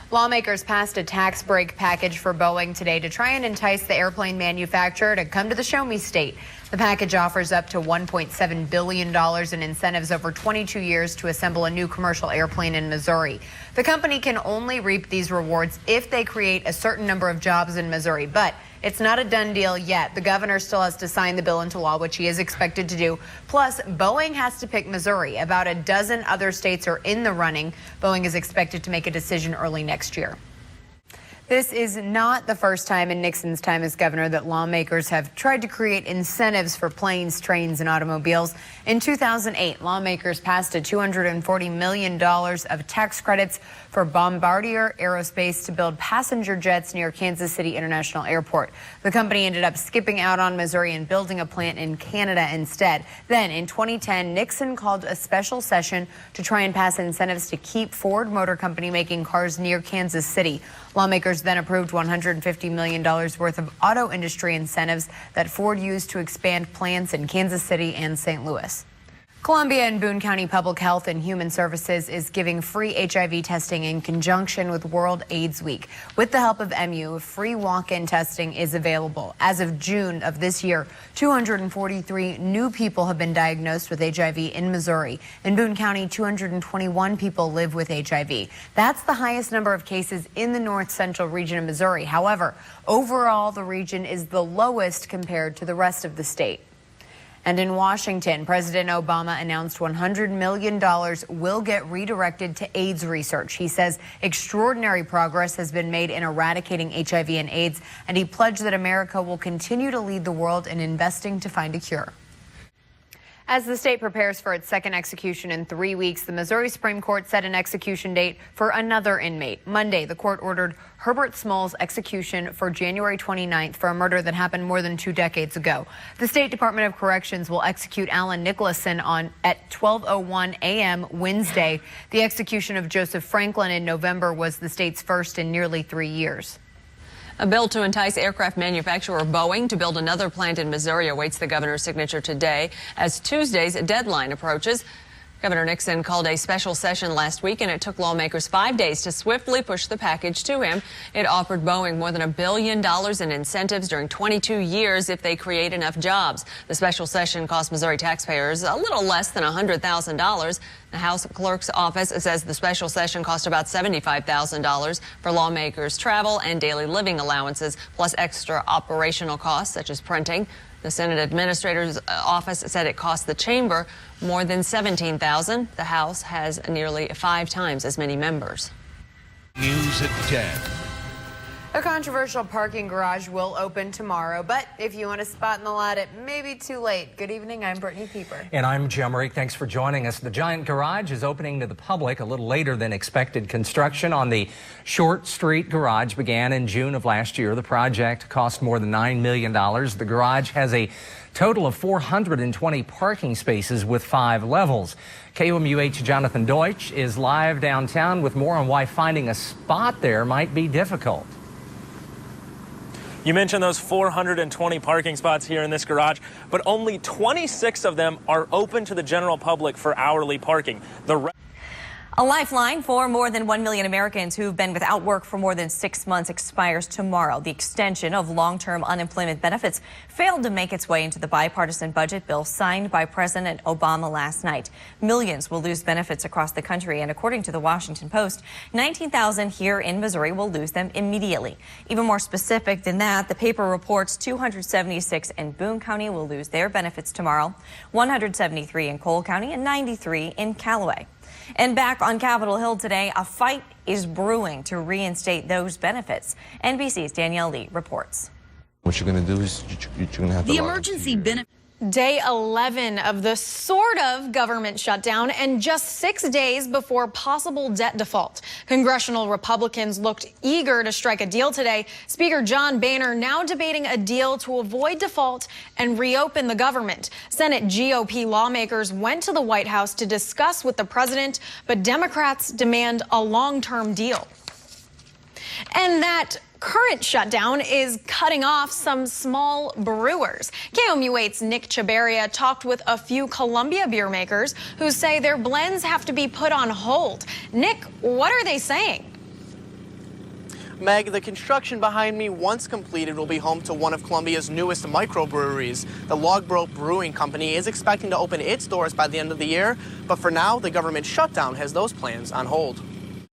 Lawmakers passed a tax break package for Boeing today to try and entice the airplane manufacturer to come to the Show Me State. The package offers up to $1.7 billion in incentives over 22 years to assemble a new commercial airplane in Missouri. The company can only reap these rewards if they create a certain number of jobs in Missouri, but it's not a done deal yet. The governor still has to sign the bill into law, which he is expected to do. Plus, Boeing has to pick Missouri. About a dozen other states are in the running. Boeing is expected to make a decision early next year. This is not the first time in Nixon's time as governor that lawmakers have tried to create incentives for planes, trains, and automobiles. In 2008, lawmakers passed a $240 million of tax credits for Bombardier Aerospace to build passenger jets near Kansas City International Airport. The company ended up skipping out on Missouri and building a plant in Canada instead. Then in 2010, Nixon called a special session to try and pass incentives to keep Ford Motor Company making cars near Kansas City. Lawmakers then approved $150 million worth of auto industry incentives that Ford used to expand plants in Kansas City and St. Louis. Columbia and Boone County Public Health and Human Services is giving free HIV testing in conjunction with World AIDS Week. With the help of MU, free walk-in testing is available. As of June of this year, 243 new people have been diagnosed with HIV in Missouri. In Boone County, 221 people live with HIV. That's the highest number of cases in the north central region of Missouri. However, overall, the region is the lowest compared to the rest of the state. And in Washington, President Obama announced $100 million will get redirected to AIDS research. He says extraordinary progress has been made in eradicating HIV and AIDS, and he pledged that America will continue to lead the world in investing to find a cure. As the state prepares for its second execution in 3 weeks, the Missouri Supreme Court set an execution date for another inmate. Monday, the court ordered Herbert Small's execution for January 29th for a murder that happened more than 2 decades ago. The State Department of Corrections will execute Alan Nicholson at 12:01 a.m. Wednesday. The execution of Joseph Franklin in November was the state's first in nearly 3 years. A bill to entice aircraft manufacturer Boeing to build another plant in Missouri awaits the governor's signature today as Tuesday's deadline approaches. Governor Nixon called a special session last week, and it took lawmakers 5 days to swiftly push the package to him. It offered Boeing more than $1 billion in incentives during 22 years if they create enough jobs. The special session cost Missouri taxpayers a little less than $100,000. The House Clerk's office says the special session cost about $75,000 for lawmakers' travel and daily living allowances, plus extra operational costs such as printing. The Senate Administrator's Office said it cost the chamber more than $17,000. The House has nearly 5 times as many members. News at 10. A controversial parking garage will open tomorrow, but if you want a spot in the lot, it may be too late. Good evening, I'm Brittany Pieper. And I'm Jim Reek. Thanks for joining us. The giant garage is opening to the public a little later than expected. Construction on the Short Street garage began in June of last year. The project cost more than $9 million. The garage has a total of 420 parking spaces with 5 levels. KOMUH Jonathan Deutsch is live downtown with more on why finding a spot there might be difficult. You mentioned those 420 parking spots here in this garage, but only 26 of them are open to the general public for hourly parking. A lifeline for more than 1 million Americans who've been without work for more than 6 months expires tomorrow. The extension of long-term unemployment benefits failed to make its way into the bipartisan budget bill signed by President Obama last night. Millions will lose benefits across the country, and according to the Washington Post, 19,000 here in Missouri will lose them immediately. Even more specific than that, the paper reports 276 in Boone County will lose their benefits tomorrow, 173 in Cole County, and 93 in Callaway. And back on Capitol Hill today, a fight is brewing to reinstate those benefits. NBC's Danielle Lee reports. What you're going to do is you're going to have to the emergency benefit. Day 11 of the sort of government shutdown, and just 6 days before possible debt default. Congressional Republicans looked eager to strike a deal today. Speaker John Boehner now debating a deal to avoid default and reopen the government. Senate GOP lawmakers went to the White House to discuss with the president, but Democrats demand a long-term deal. And that current shutdown is cutting off some small brewers. KOMU8's Nick Chabaria talked with a few Columbia beer makers who say their blends have to be put on hold. Nick, what are they saying? Meg, the construction behind me, once completed, will be home to one of Columbia's newest microbreweries. The Logboat Brewing Company is expecting to open its doors by the end of the year, but for now, the government shutdown has those plans on hold.